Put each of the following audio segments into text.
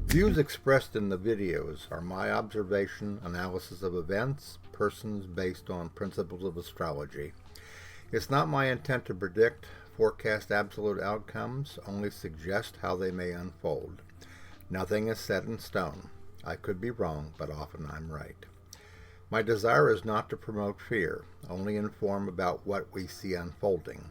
Views expressed in the videos are my observation, analysis of events, persons based on principles of astrology. It's not my intent to predict, forecast absolute outcomes, only suggest how they may unfold. Nothing is set in stone. I could be wrong, but often I'm right. My desire is not to promote fear, only inform about what we see unfolding.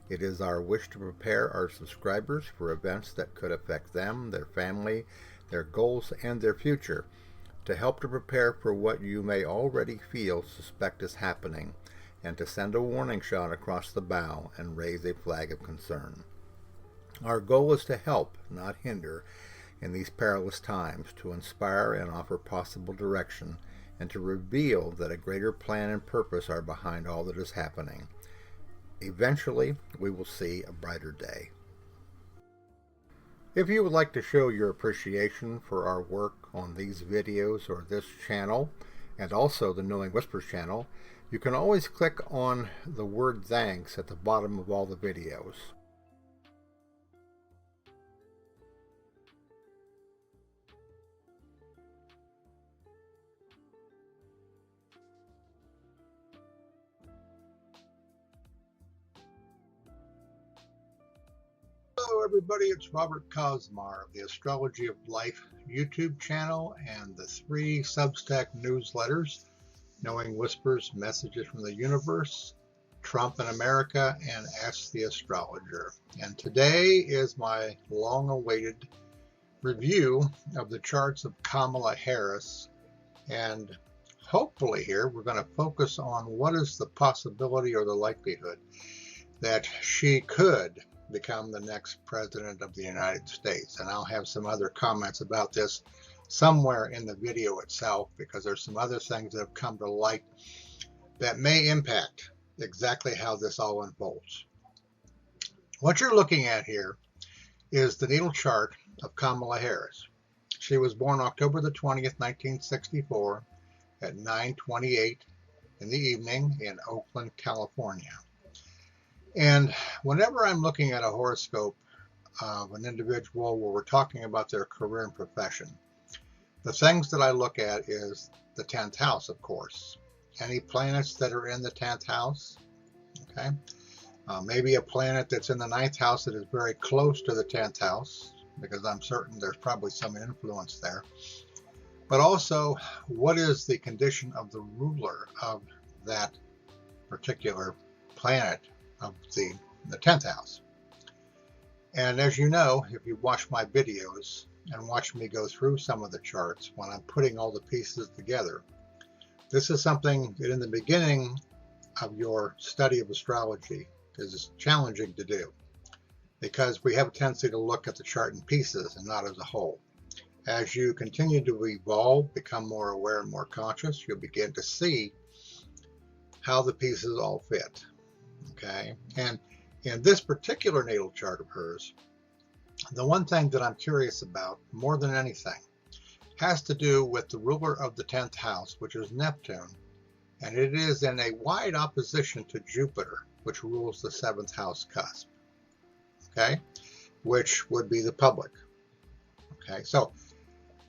It is our wish to prepare our subscribers for events that could affect them, their family, their goals, and their future, to help to prepare for what you may already suspect is happening, and to send a warning shot across the bow and raise a flag of concern. Our goal is to help, not hinder, in these perilous times, to inspire and offer possible direction, and to reveal that a greater plan and purpose are behind all that is happening. Eventually, we will see a brighter day. If you would like to show your appreciation for our work on these videos or this channel, and also the Knowing Whispers channel, you can always click on the word thanks at the bottom of all the videos. Hello everybody, it's Robert Cosmar of the Astrology of Life YouTube channel and the 3 Substack newsletters, Knowing Whispers, Messages from the Universe, Trump in America, and Ask the Astrologer. And today is my long-awaited review of the charts of Kamala Harris, and hopefully here we're going to focus on what is the possibility or the likelihood that she could become the next president of the United States. And I'll have some other comments about this somewhere in the video itself, because there's some other things that have come to light that may impact exactly how this all unfolds. What you're looking at here is the natal chart of Kamala Harris. She was born October the 20th, 1964 at 9:28 in the evening in Oakland, California. And whenever I'm looking at a horoscope of an individual where we're talking about their career and profession, the things that I look at is the 10th house, of course. Any planets that are in the 10th house, okay? Maybe a planet that's in the 9th house that is very close to the 10th house, because I'm certain there's probably some influence there. But also, what is the condition of the ruler of that particular planet of the 10th house? And as you know, if you watch my videos and watch me go through some of the charts when I'm putting all the pieces together, this is something that in the beginning of your study of astrology is challenging to do, because we have a tendency to look at the chart in pieces and not as a whole. As you continue to evolve, become more aware and more conscious, you'll begin to see how the pieces all fit. Okay, and in this particular natal chart of hers, the one thing that I'm curious about more than anything has to do with the ruler of the 10th house, which is Neptune, and it is in a wide opposition to Jupiter, which rules the 7th house cusp, okay, which would be the public. Okay, so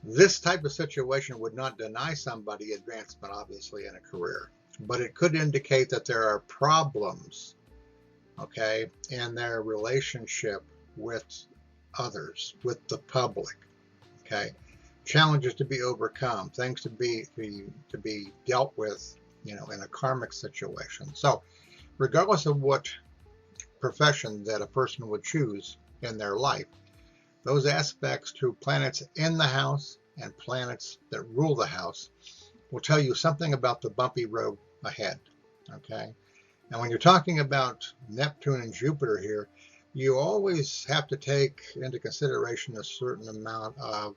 this type of situation would not deny somebody advancement, obviously, in a career, but it could indicate that there are problems, okay, in their relationship with others, with the public, okay, challenges to be overcome, things to be dealt with, you know, in a karmic situation. So regardless of what profession that a person would choose in their life, those aspects to planets in the house and planets that rule the house will tell you something about the bumpy road ahead, okay? And when you're talking about Neptune and Jupiter here, you always have to take into consideration a certain amount of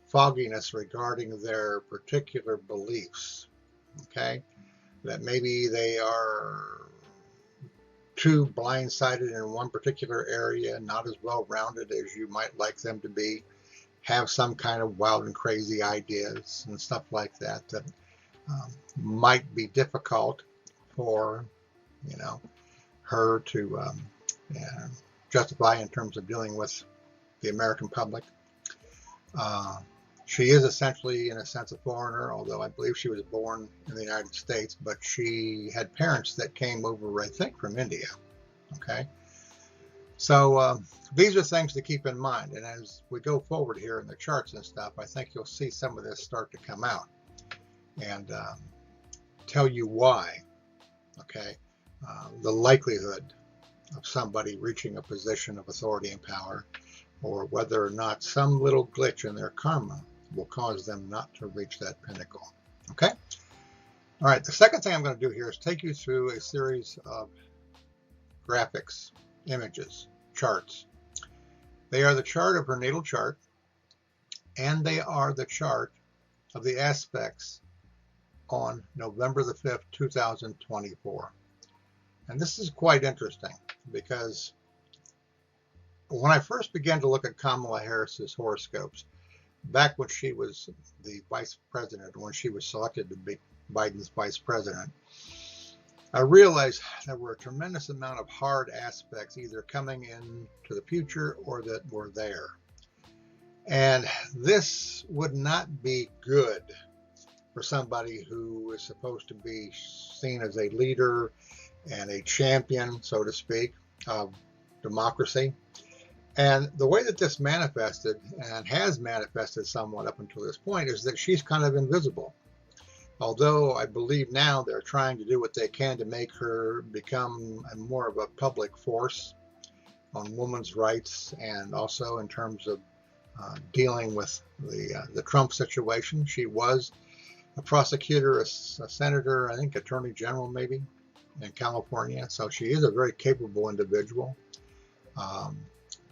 fogginess regarding their particular beliefs, okay? That maybe they are too blindsided in one particular area, not as well-rounded as you might like them to be, have some kind of wild and crazy ideas and stuff like that that might be difficult for, you know, her to justify in terms of dealing with the American public. Uh, she is essentially, in a sense, a foreigner, although I believe she was born in the United States, but she had parents that came over, I think, from India. Okay. So these are things to keep in mind. And as we go forward here in the charts and stuff, I think you'll see some of this start to come out and tell you why. Okay. The likelihood of somebody reaching a position of authority and power, or whether or not some little glitch in their karma will cause them not to reach that pinnacle. Okay? All right, the second thing I'm going to do here is take you through a series of graphics, images, charts. They are the chart of her natal chart, and they are the chart of the aspects on November the 5th, 2024. And this is quite interesting because when I first began to look at Kamala Harris's horoscopes, back when she was the vice president, when she was selected to be Biden's vice president, I realized there were a tremendous amount of hard aspects either coming into the future or that were there. And this would not be good for somebody who is supposed to be seen as a leader and a champion, so to speak, of democracy. And the way that this manifested, and has manifested somewhat up until this point, is that she's kind of invisible. Although I believe now they're trying to do what they can to make her become more of a public force on women's rights, and also in terms of dealing with the Trump situation. She was a prosecutor, a senator, I think attorney general maybe, in California. So she is a very capable individual.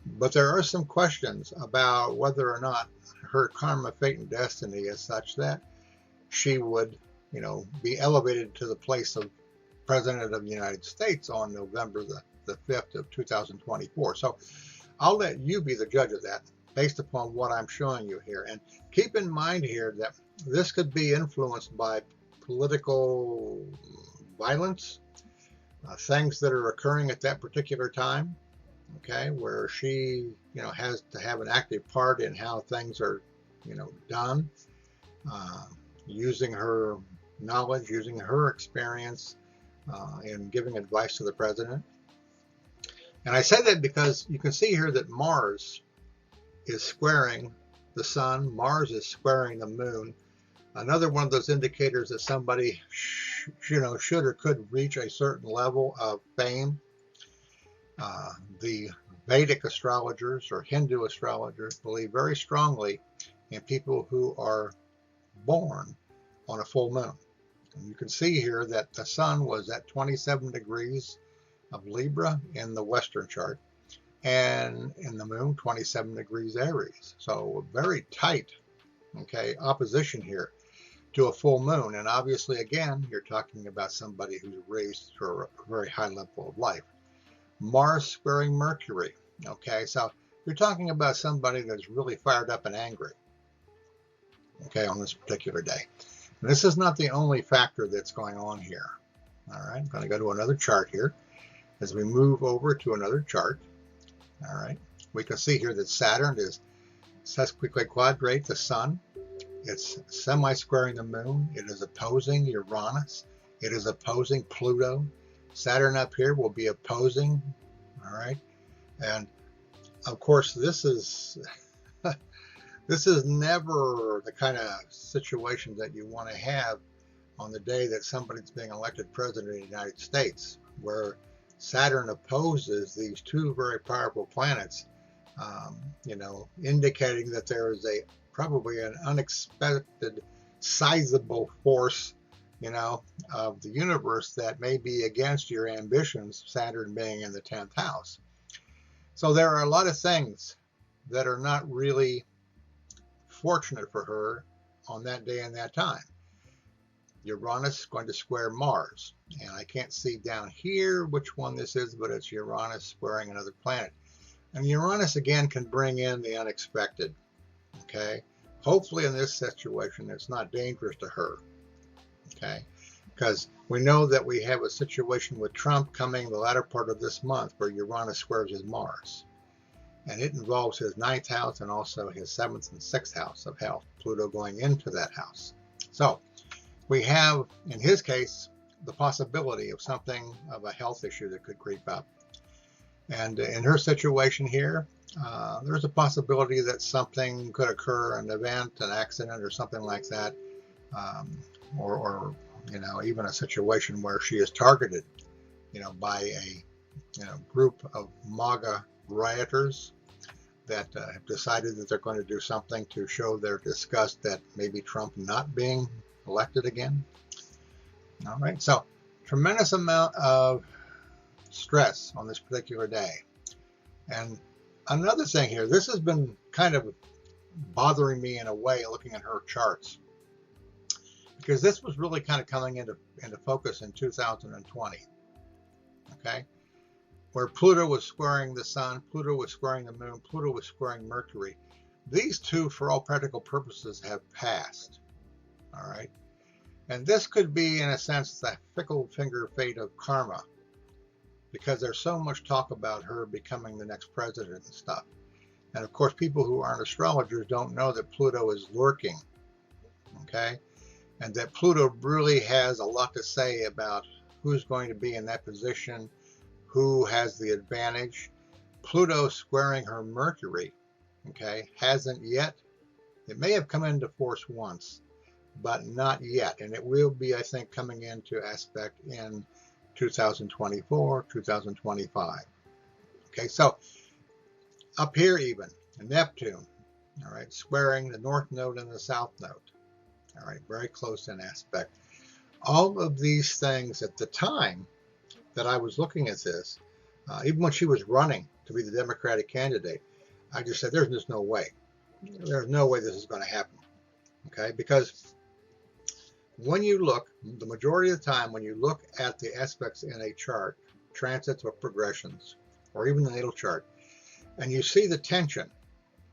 But there are some questions about whether or not her karma, fate, and destiny is such that she would, be elevated to the place of President of the United States on November the 5th of 2024. So I'll let you be the judge of that based upon what I'm showing you here. And keep in mind here that this could be influenced by political violence, things that are occurring at that particular time. Okay, where she, has to have an active part in how things are, done, using her knowledge, using her experience in giving advice to the president. And I say that because you can see here that Mars is squaring the sun, Mars is squaring the moon. Another one of those indicators that somebody, should or could reach a certain level of fame. The Vedic astrologers or Hindu astrologers believe very strongly in people who are born on a full moon. And you can see here that the sun was at 27 degrees of Libra in the Western chart, and in the moon 27 degrees Aries. So a very tight, opposition here to a full moon. And obviously, again, you're talking about somebody who's raised to a very high level of life. Mars squaring Mercury. Okay, so you're talking about somebody that's really fired up and angry, on this particular day. And this is not the only factor that's going on here. All right, I'm going to go to another chart here. As we move over to another chart, all right, we can see here that Saturn is sesquiquadrate the sun. It's semi-squaring the moon. It is opposing Uranus. It is opposing Pluto. Saturn up here will be opposing, all right? And of course, this is this is never the kind of situation that you want to have on the day that somebody's being elected president of the United States, where Saturn opposes these two very powerful planets, indicating that there is probably an unexpected, sizable force, of the universe that may be against your ambitions, Saturn being in the 10th house. So there are a lot of things that are not really fortunate for her on that day and that time. Uranus is going to square Mars, and I can't see down here which one this is, but it's Uranus squaring another planet. And Uranus again can bring in the unexpected. Hopefully in this situation it's not dangerous to her. Because we know that we have a situation with Trump coming the latter part of this month where Uranus squares his Mars. And it involves his 9th house and also his 7th and 6th house of health, Pluto going into that house. So we have, in his case, the possibility of something of a health issue that could creep up. And in her situation here, there's a possibility that something could occur, an event, an accident, or something like that, or even a situation where she is targeted, by a group of MAGA rioters that have decided that they're going to do something to show their disgust that maybe Trump not being elected again. All right, so tremendous amount of stress on this particular day. And another thing here, this has been kind of bothering me in a way looking at her charts, because this was really kind of coming into focus in 2020, okay, where Pluto was squaring the sun, Pluto was squaring the moon, Pluto was squaring Mercury. These two, for all practical purposes, have passed, all right? And this could be, in a sense, the fickle finger fate of karma, because there's so much talk about her becoming the next president and stuff. And of course, people who aren't astrologers don't know that Pluto is lurking, okay? And that Pluto really has a lot to say about who's going to be in that position, who has the advantage. Pluto squaring her Mercury, okay, hasn't yet. It may have come into force once, but not yet. And it will be, I think, coming into aspect in 2024, 2025. Okay, so up here even, Neptune, all right, squaring the North Node and the South Node. All right, very close in aspect. All of these things at the time that I was looking at this, even when she was running to be the Democratic candidate, I just said, there's just no way. There's no way this is going to happen, okay? Because when you look, the majority of the time, when you look at the aspects in a chart, transits or progressions, or even the natal chart, and you see the tension,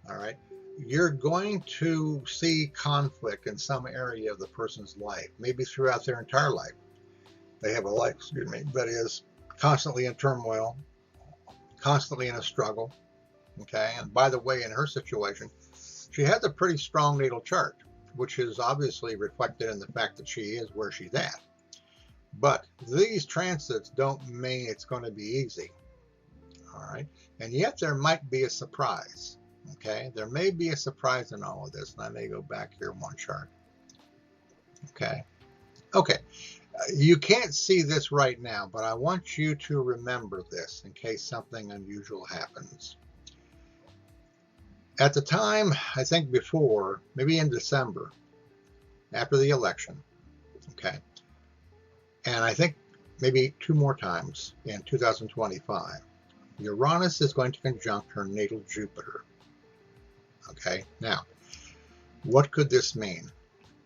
all right, you're going to see conflict in some area of the person's life, maybe throughout their entire life. They have a life, that is constantly in turmoil, constantly in a struggle, okay? And by the way, in her situation, she has a pretty strong natal chart, which is obviously reflected in the fact that she is where she's at. But these transits don't mean it's going to be easy, all right? And yet there might be a surprise, okay? There may be a surprise in all of this, and I may go back here one chart, okay? Okay. You can't see this right now, but I want you to remember this in case something unusual happens. At the time, I think before, maybe in December, after the election, okay, and I think maybe 2 more times in 2025, Uranus is going to conjunct her natal Jupiter, okay? Now, what could this mean?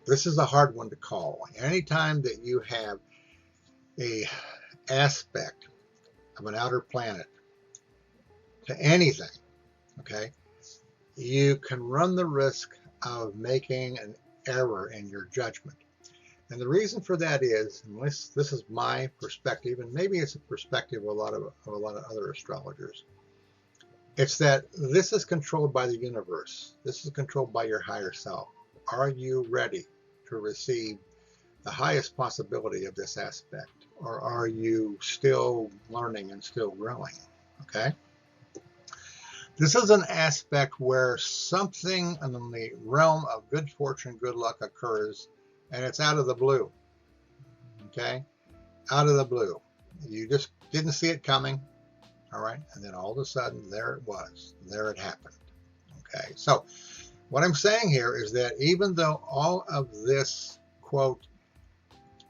This is a hard one to call. Anytime that you have a aspect of an outer planet to anything, okay, you can run the risk of making an error in your judgment. And the reason for that is, and this is my perspective, and maybe it's a perspective of a lot of other astrologers, it's that this is controlled by the universe. This is controlled by your higher self. Are you ready to receive the highest possibility of this aspect? Or are you still learning and still growing? Okay? This is an aspect where something in the realm of good fortune, good luck occurs, and it's out of the blue. Okay? Out of the blue. You just didn't see it coming. All right? And then all of a sudden, there it was. There it happened. Okay? So, what I'm saying here is that even though all of this, quote,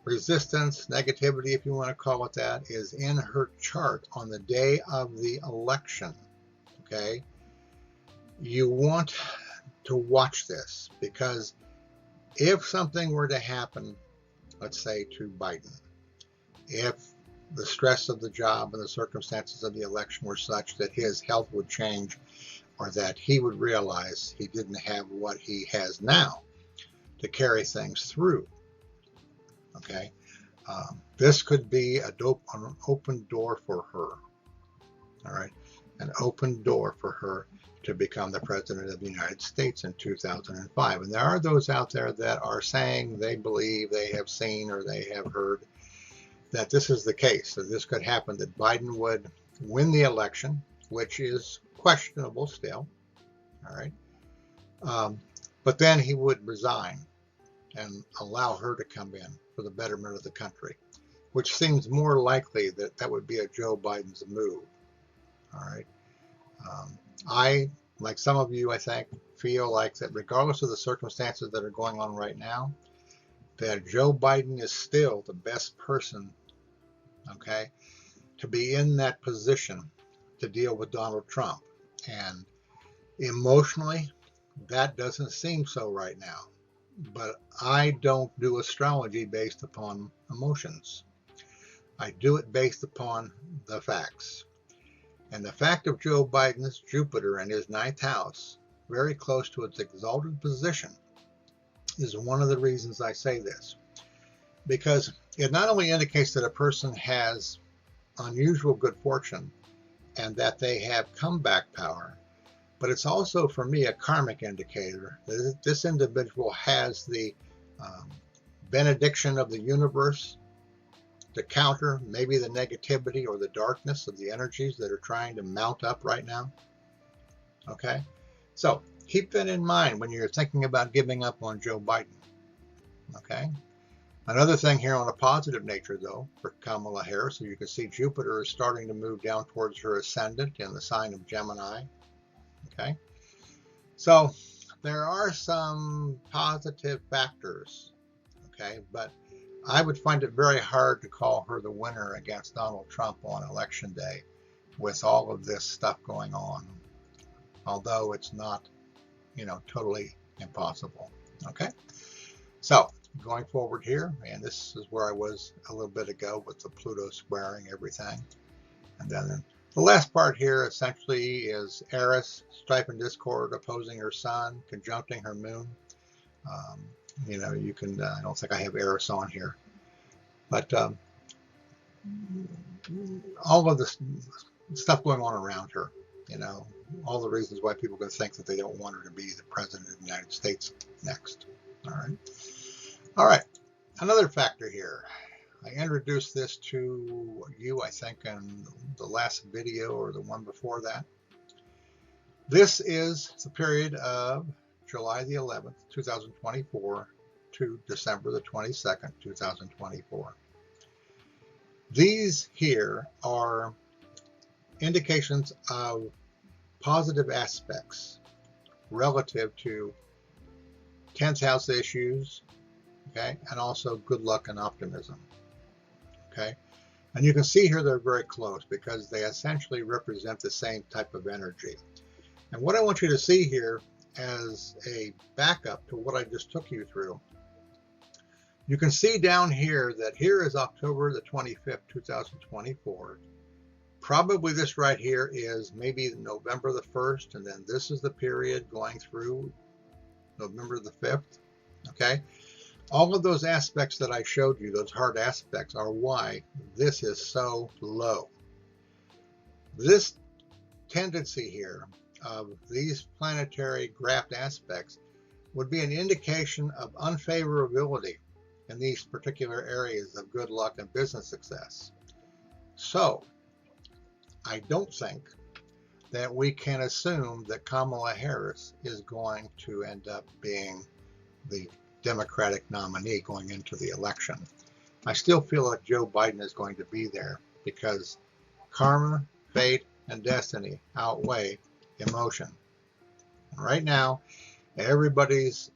resistance, negativity, if you want to call it that, is in her chart on the day of the election, okay, you want to watch this, because if something were to happen, let's say to Biden, if the stress of the job and the circumstances of the election were such that his health would change, or that he would realize he didn't have what he has now to carry things through, okay, this could be an open door for her, all right? an open door for her to become the President of the United States in 2005. And there are those out there that are saying they believe, they have seen, or they have heard that this is the case, that this could happen, that Biden would win the election, which is questionable still, all right? But then he would resign and allow her to come in for the betterment of the country, which seems more likely that that would be a Joe Biden's move, all right? I, like some of you, I think, feel like that regardless of the circumstances that are going on right now, that Joe Biden is still the best person, okay, to be in that position to deal with Donald Trump. And emotionally, that doesn't seem so right now. But I don't do astrology based upon emotions. I do it based upon the facts. And the fact of Joe Biden's Jupiter in his ninth house, very close to its exalted position, is one of the reasons I say this. Because it not only indicates that a person has unusual good fortune and that they have comeback power, but it's also, for me, a karmic indicator that this individual has the benediction of the universe to counter maybe the negativity or the darkness of the energies that are trying to mount up right now. Okay? So keep that in mind when you're thinking about giving up on Joe Biden. Okay? Another thing here on a positive nature, though, for Kamala Harris, so you can see Jupiter is starting to move down towards her ascendant in the sign of Gemini. Okay? So there are some positive factors, okay? But I would find it very hard to call her the winner against Donald Trump on Election Day with all of this stuff going on, although it's not, totally impossible, okay? So going forward here, and this is where I was a little bit ago with the Pluto squaring everything. And then the last part here essentially is Eris, strife and discord, opposing her sun, conjuncting her moon. You can, I don't think I have Eris on here, but all of this stuff going on around her, all the reasons why people can think that they don't want her to be the President of the United States next. All right. Another factor here. I introduced this to you, I think, in the last video or the one before that. This is the period of July the 11th, 2024 to December the 22nd, 2024. These here are indications of positive aspects relative to 10th house issues, okay, and also good luck and optimism. Okay, and you can see here they're very close because they essentially represent the same type of energy. And what I want you to see here as a backup to what I just took you through, you can see down here that here is October the 25th, 2024. Probably this right here is maybe November the 1st, and then this is the period going through November the 5th, okay? All of those aspects that I showed you, those hard aspects, are why this is so low. This tendency here of these planetary graft aspects would be an indication of unfavorability in these particular areas of good luck and business success. So, I don't think that we can assume that Kamala Harris is going to end up being the Democratic nominee going into the election. I still feel like Joe Biden is going to be there because karma, fate, and destiny outweigh emotion. And right now, everybody's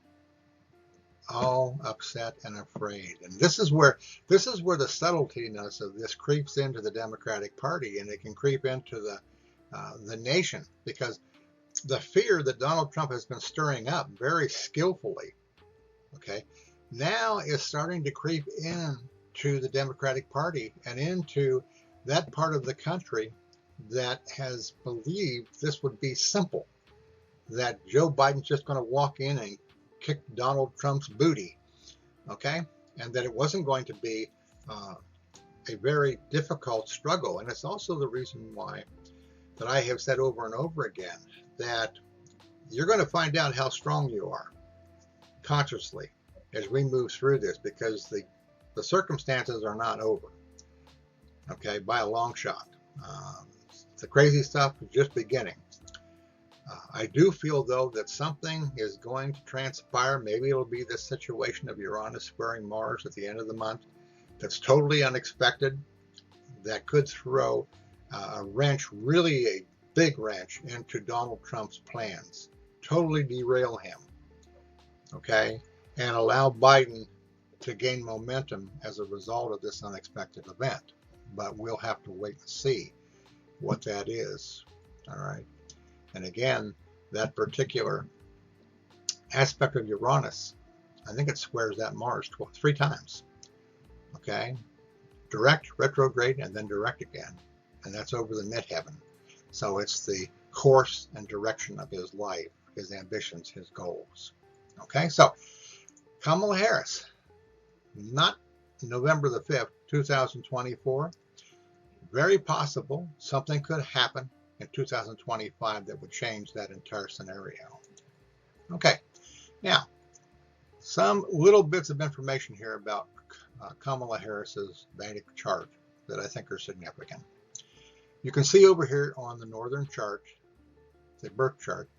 all upset and afraid. And this is where the subtletyness of this creeps into the Democratic Party, and it can creep into the nation, because the fear that Donald Trump has been stirring up very skillfully, okay, now is starting to creep into the Democratic Party and into that part of the country that has believed this would be simple, that Joe Biden's just going to walk in and kick Donald Trump's booty, okay, and that it wasn't going to be a very difficult struggle. And it's also the reason why that I have said over and over again, that you're going to find out how strong you are consciously as we move through this, because the circumstances are not over, okay, by a long shot. The crazy stuff is just beginning. I do feel, though, that something is going to transpire. Maybe it'll be this situation of Uranus squaring Mars at the end of the month that's totally unexpected, that could throw a wrench, really a big wrench, into Donald Trump's plans, totally derail him, okay, and allow Biden to gain momentum as a result of this unexpected event. But we'll have to wait and see what that is, all right? And again, that particular aspect of Uranus, I think it squares that Mars 3 times, okay? Direct, retrograde, and then direct again. And that's over the midheaven. So it's the course and direction of his life, his ambitions, his goals. Okay, so Kamala Harris, not November the 5th, 2024. Very possible something could happen in 2025 that would change that entire scenario. Okay, now some little bits of information here about Kamala Harris's Vedic chart that I think are significant. You can see over here on the northern chart, the birth chart,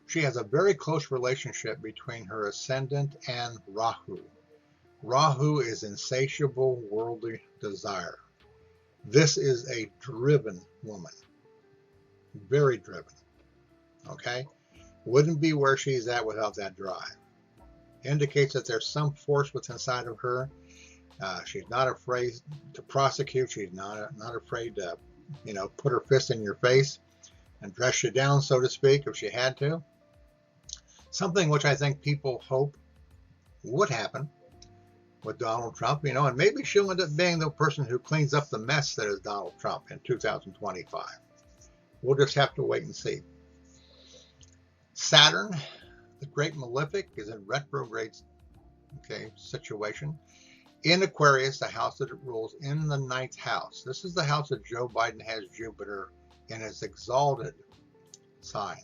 she has a very close relationship between her ascendant and Rahu. Rahu is insatiable worldly desire. This is a driven woman, very driven, okay? Wouldn't be where she's at without that drive. Indicates that there's some force within inside of her. She's not afraid to prosecute. She's not afraid to, put her fist in your face and dress you down, so to speak, if she had to. Something which I think people hope would happen with Donald Trump, and maybe she'll end up being the person who cleans up the mess that is Donald Trump in 2025. We'll just have to wait and see. Saturn, the great malefic, is in retrograde, situation. In Aquarius, the house that it rules, in the 9th house. This is the house that Joe Biden has Jupiter in his exalted sign.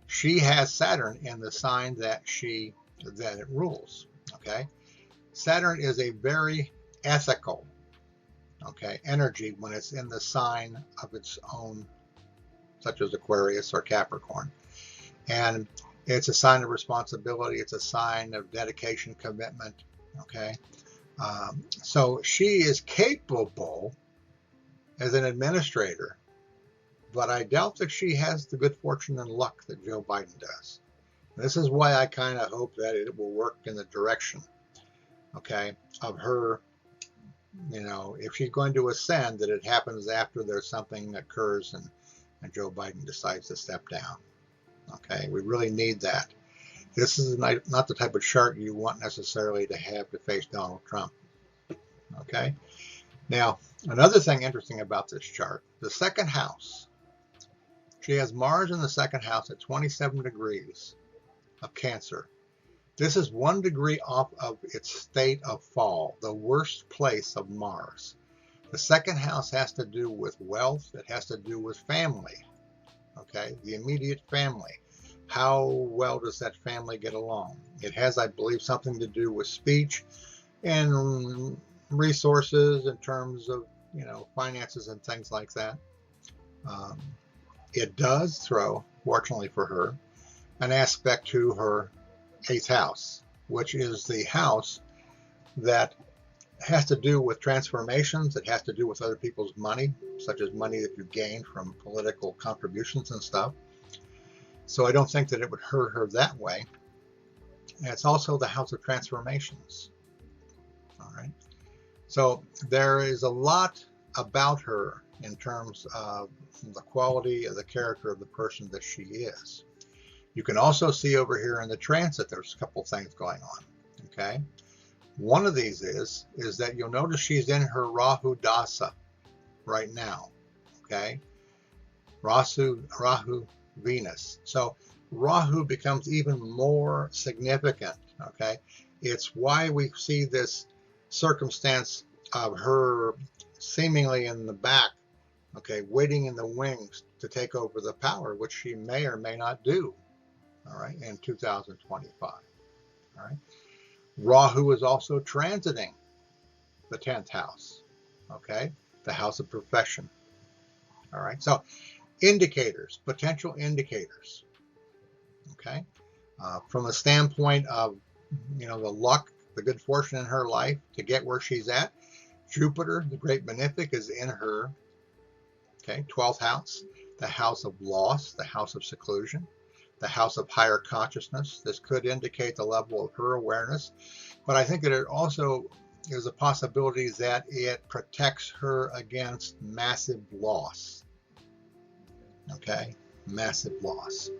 She has Saturn in the sign that it rules, okay? Saturn is a very ethical, energy when it's in the sign of its own, such as Aquarius or Capricorn. And it's a sign of responsibility. It's a sign of dedication, commitment, okay? So she is capable as an administrator, but I doubt that she has the good fortune and luck that Joe Biden does. This is why I kind of hope that it will work in the direction, of her, if she's going to ascend, that it happens after there's something that occurs and Joe Biden decides to step down. Okay, we really need that. This is not the type of chart you want necessarily to have to face Donald Trump. Okay, now another thing interesting about this chart, the 2nd house. She has Mars in the 2nd house at 27 degrees of Cancer. This is 1 degree off of its state of fall, the worst place of Mars. The 2nd house has to do with wealth. It has to do with family, the immediate family. How well does that family get along? It has, I believe, something to do with speech and resources in terms of, finances and things like that. It does throw, fortunately for her, an aspect to her 8th house, which is the house that has to do with transformations. It has to do with other people's money, such as money that you gain from political contributions and stuff. So I don't think that it would hurt her that way. And it's also the house of transformations. All right. So there is a lot about her in terms of the quality of the character of the person that she is. You can also see over here in the transit, there's a couple things going on. Okay. One of these is that you'll notice she's in her Rahu Dasa right now. Okay. Rahu Venus. So Rahu becomes even more significant. Okay. It's why we see this circumstance of her seemingly in the back, okay, waiting in the wings to take over the power, which she may or may not do, all right, in 2025, all right. Rahu is also transiting the 10th house, okay, the house of profession, all right. So indicators, potential indicators, okay, from a standpoint of, the luck, the good fortune in her life to get where she's at. Jupiter, the great benefic, is in her, okay, 12th house, the house of loss, the house of seclusion, the house of higher consciousness. This could indicate the level of her awareness, but I think that it also is a possibility that it protects her against massive loss. Okay, massive loss.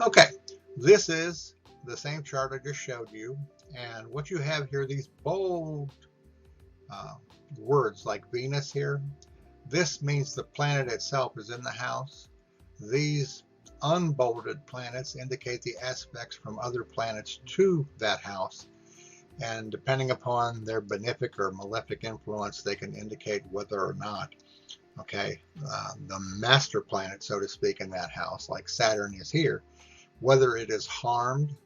Okay, this is the same chart I just showed you, and what you have here, these bold words like Venus here, this means the planet itself is in the house. These unbolded planets indicate the aspects from other planets to that house, and depending upon their benefic or malefic influence, they can indicate whether or not, okay, the master planet, so to speak, in that house, like Saturn is here, whether it is harmed,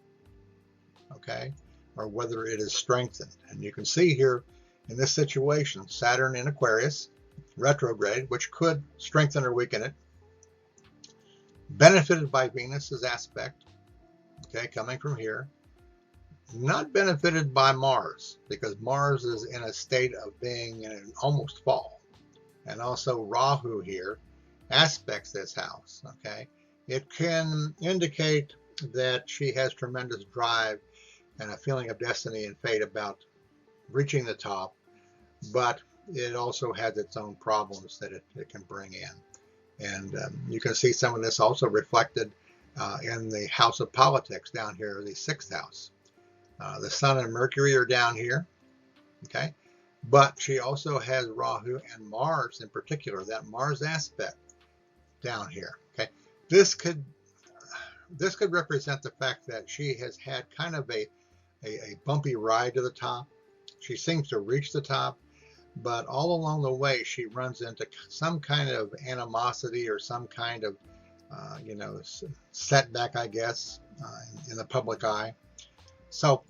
okay, or whether it is strengthened. And you can see here in this situation, Saturn in Aquarius, retrograde, which could strengthen or weaken it, benefited by Venus's aspect, okay, coming from here, not benefited by Mars, because Mars is in a state of being in an almost fall. And also Rahu here aspects this house, okay. It can indicate that she has tremendous drive and a feeling of destiny and fate about reaching the top, but it also has its own problems that it can bring in. And you can see some of this also reflected in the house of politics down here, the 6th house. The Sun and Mercury are down here, okay? But she also has Rahu and Mars in particular, that Mars aspect down here, okay? This could represent the fact that she has had kind of a bumpy ride to the top. She seems to reach the top, but all along the way she runs into some kind of animosity or some kind of setback, I guess, in the public eye. So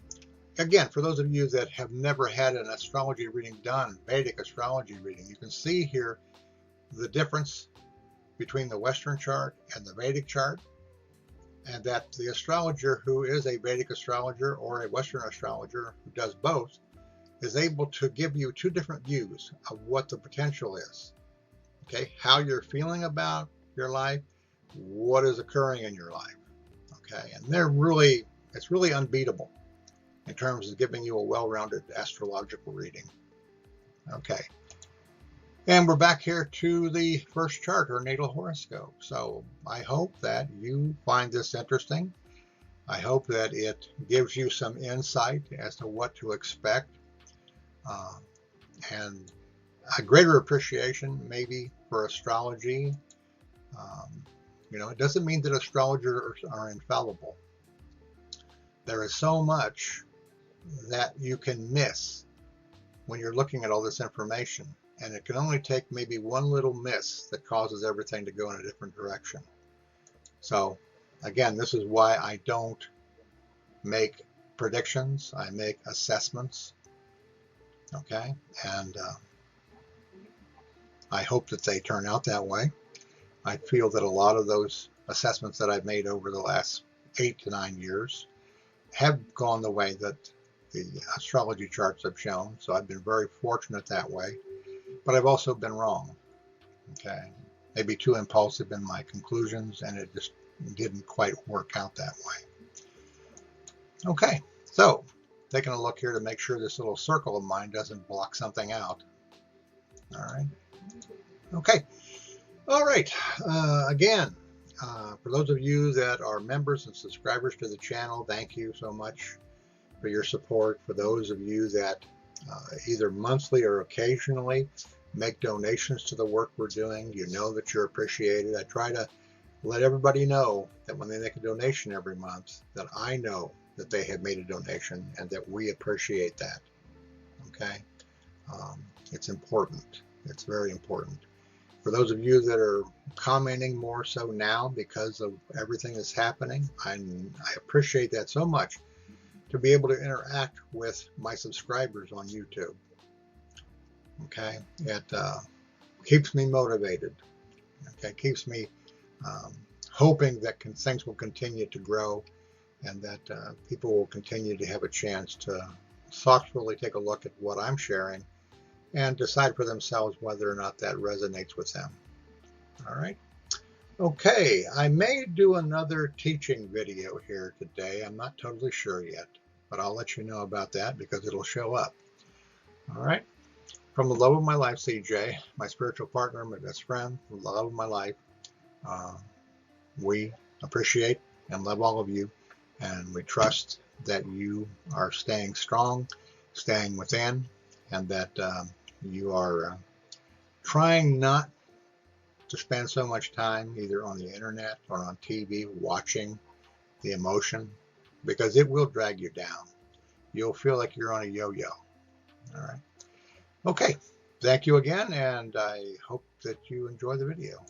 again, for those of you that have never had an astrology reading done, Vedic astrology reading, you can see here the difference between the Western chart and the Vedic chart, and that the astrologer who is a Vedic astrologer or a Western astrologer who does both is able to give you two different views of what the potential is, okay, how you're feeling about your life, what is occurring in your life, okay, and it's really unbeatable in terms of giving you a well-rounded astrological reading. Okay, and we're back here to the first chart, her natal horoscope. So I hope that you find this interesting. I hope that it gives you some insight as to what to expect, and a greater appreciation maybe for astrology. It doesn't mean that astrologers are infallible. There is so much that you can miss when you're looking at all this information, and it can only take maybe one little miss that causes everything to go in a different direction. So again, this is why I don't make predictions, I make assessments, okay, and I hope that they turn out that way. I feel that a lot of those assessments that I've made over the last 8 to 9 years have gone the way that the astrology charts have shown, so I've been very fortunate that way, but I've also been wrong, okay, maybe too impulsive in my conclusions, and it just didn't quite work out that way. Okay, so taking a look here to make sure this little circle of mine doesn't block something out. All right, okay, all right, again, for those of you that are members and subscribers to the channel, thank you so much for your support. For those of you that either monthly or occasionally make donations to the work we're doing, you know that you're appreciated. I try to let everybody know that when they make a donation every month, that I know that they have made a donation and that we appreciate that. Okay, it's important. It's very important. For those of you that are commenting more so now because of everything that's happening, I appreciate that so much, to be able to interact with my subscribers on YouTube. Okay, it keeps me motivated. Okay, keeps me hoping that things will continue to grow, and that people will continue to have a chance to thoughtfully take a look at what I'm sharing and decide for themselves whether or not that resonates with them. All right. Okay, I may do another teaching video here today. I'm not totally sure yet, but I'll let you know about that because it'll show up. All right. From the love of my life, CJ, my spiritual partner, my best friend, from the love of my life, we appreciate and love all of you, and we trust that you are staying strong, staying within, and that you are trying not to spend so much time either on the internet or on TV watching the emotion, because it will drag you down. You'll feel like you're on a yo-yo. All right. Okay. Thank you again, and I hope that you enjoy the video.